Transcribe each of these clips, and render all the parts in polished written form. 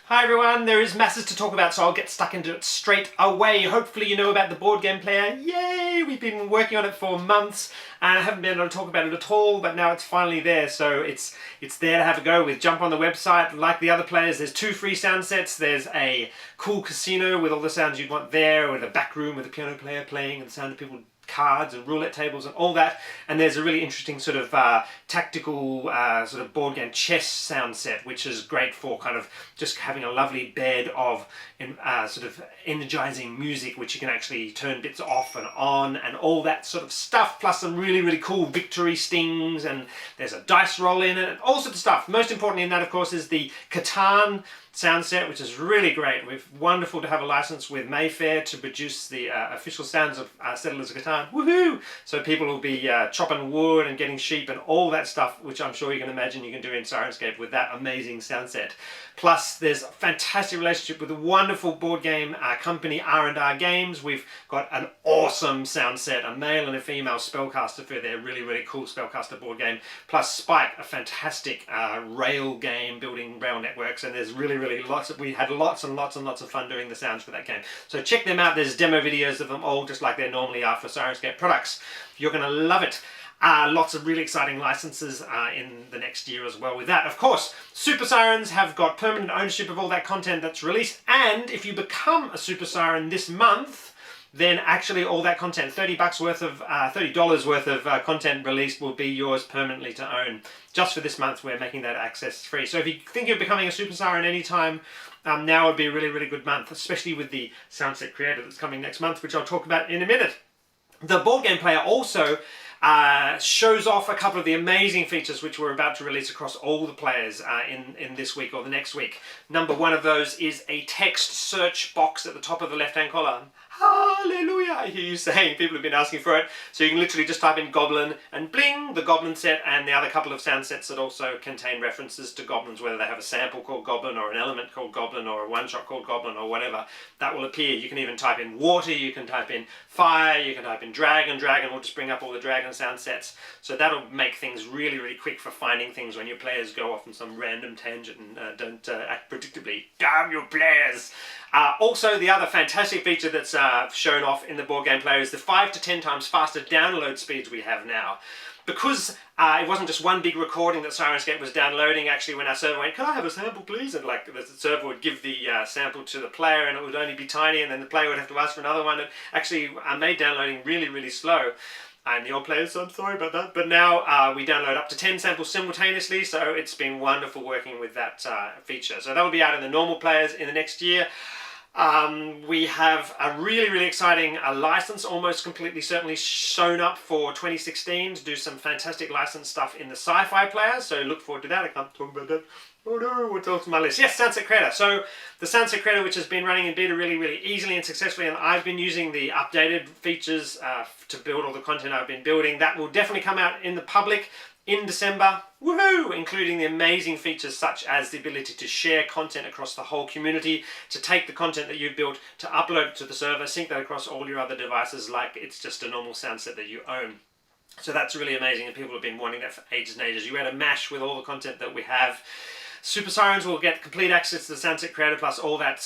Hi everyone, there is masses to talk about, so I'll get stuck into it straight away. Hopefully you know about the board game player. Yay! We've been working on it for months and I haven't been able to talk about it at all, but now it's finally there, so it's there to have a go with. Jump on the website. Like the other players, there's 2 free sound sets. There's a cool casino with all the sounds you'd want there, with a back room with a piano player playing and the sound of people, cards and roulette tables and all that, and there's a really interesting sort of tactical sort of board game chess sound set, which is great for kind of just having a lovely bed of sort of energizing music, which you can actually turn bits off and on and all that sort of stuff, plus some really cool victory stings, and there's a dice roll in it and all sorts of stuff. Most importantly in that, of course, is the Catan SoundSet, which is really great. It's wonderful to have a license with Mayfair to produce the official sounds of Settlers of Catan. Woohoo! So people will be chopping wood and getting sheep and all that stuff, which I'm sure you can imagine you can do in Syrinscape with that amazing sound set. Plus, there's a fantastic relationship with a wonderful board game company, R&R Games. We've got an awesome sound set, a male and a female spellcaster for their really cool spellcaster board game. Plus Spike, a fantastic rail game building rail networks, and there's really we had lots and lots of fun doing the sounds for that game. So check them out. There's demo videos of them all, just like they normally are for Syrinscape products. You're going to love it. Lots of really exciting licenses in the next year as well with that. Of course, Super Sirens have got permanent ownership of all that content that's released, and if you become a Super Siren this month, then actually all that content, $30 worth of $30 worth of content released, will be yours permanently to own. Just for this month, we're making that access free. So if you think you're becoming a Super Siren anytime, now would be a really good month, especially with the Soundset Creator that's coming next month, which I'll talk about in a minute. The board game player also shows off a couple of the amazing features which we're about to release across all the players in this week or the next week. Number one of those is a text search box at the top of the left-hand column. Hallelujah! I hear you saying, people have been asking for it. So you can literally just type in Goblin and bling, the Goblin set, and the other couple of sound sets that also contain references to goblins, whether they have a sample called Goblin or an element called Goblin or a one-shot called Goblin or whatever, that will appear. You can even type in water, you can type in fire, you can type in dragon will just bring up all the dragon sound sets. So that'll make things really quick for finding things when your players go off on some random tangent and don't act predictably. Damn your players! Also, the other fantastic feature that's shown off in the board game player is the 5 to 10 times faster download speeds we have now. Because it wasn't just one big recording that Syrinscape was downloading. Actually, when our server went, "Can I have a sample, please?" and like the server would give the sample to the player, and it would only be tiny, and then the player would have to ask for another one. It actually made downloading really slow. And the old players, so I'm sorry about that. But now we download up to 10 samples simultaneously, so it's been wonderful working with that feature. So that will be out in the normal players in the next year. We have a really exciting license, almost completely certainly shown up for 2016 to do some fantastic license stuff in the sci-fi player. So look forward to that. I can't talk about that. Oh no, what's else on my list? Yes, Soundset Creator. So the Soundset Creator, which has been running in beta really easily and successfully, and I've been using the updated features to build all the content I've been building. That will definitely come out in the public in December. Woohoo! Including the amazing features such as the ability to share content across the whole community, to take the content that you've built, to upload it to the server, sync that across all your other devices like it's just a normal sound set that you own. So that's really amazing, and people have been wanting that for ages and ages. You add a mash with all the content that we have. Super Sirens will get complete access to the Soundset Creator, plus all that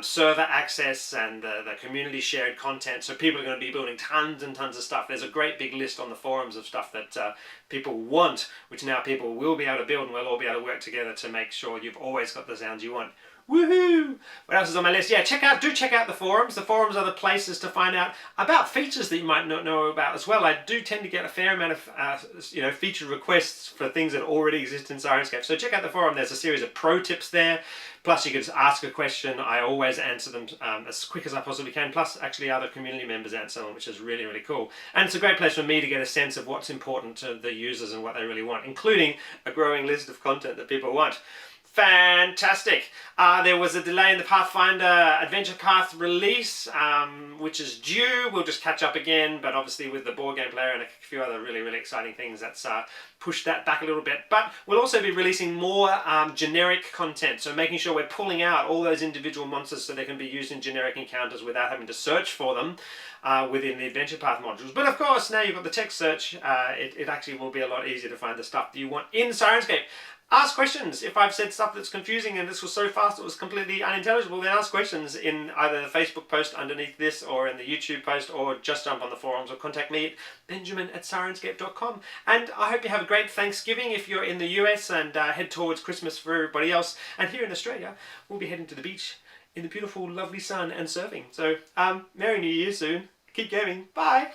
server access and the community shared content. So people are going to be building tons and tons of stuff. There's a great big list on the forums of stuff that people want, which now people will be able to build, and we'll all be able to work together to make sure you've always got the sounds you want. Woohoo! What else is on my list? Yeah, do check out the forums. The forums are the places to find out about features that you might not know about as well. I do tend to get a fair amount of feature requests for things that already exist in Syrinscape. So check out the forum. There's a series of pro tips there. Plus you can just ask a question. I always answer them as quick as I possibly can. Plus actually other community members answer them, which is really cool. And it's a great place for me to get a sense of what's important to the users and what they really want, including a growing list of content that people want. Fantastic. There was a delay in the Pathfinder Adventure Path release, which is due. We'll just catch up again, but obviously with the board game player and a few other really exciting things, that's pushed that back a little bit. But we'll also be releasing more generic content, so making sure we're pulling out all those individual monsters so they can be used in generic encounters without having to search for them within the Adventure Path modules. But of course, now you've got the text search, it actually will be a lot easier to find the stuff that you want in Syrinscape. Ask questions. If I've said stuff that's confusing and this was so fast it was completely unintelligible, then ask questions in either the Facebook post underneath this or in the YouTube post, or just jump on the forums or contact me at benjamin@syrinscape.com. And I hope you have a great Thanksgiving if you're in the US, and head towards Christmas for everybody else. And here in Australia, we'll be heading to the beach in the beautiful, lovely sun and surfing. So, Merry New Year soon. Keep gaming. Bye.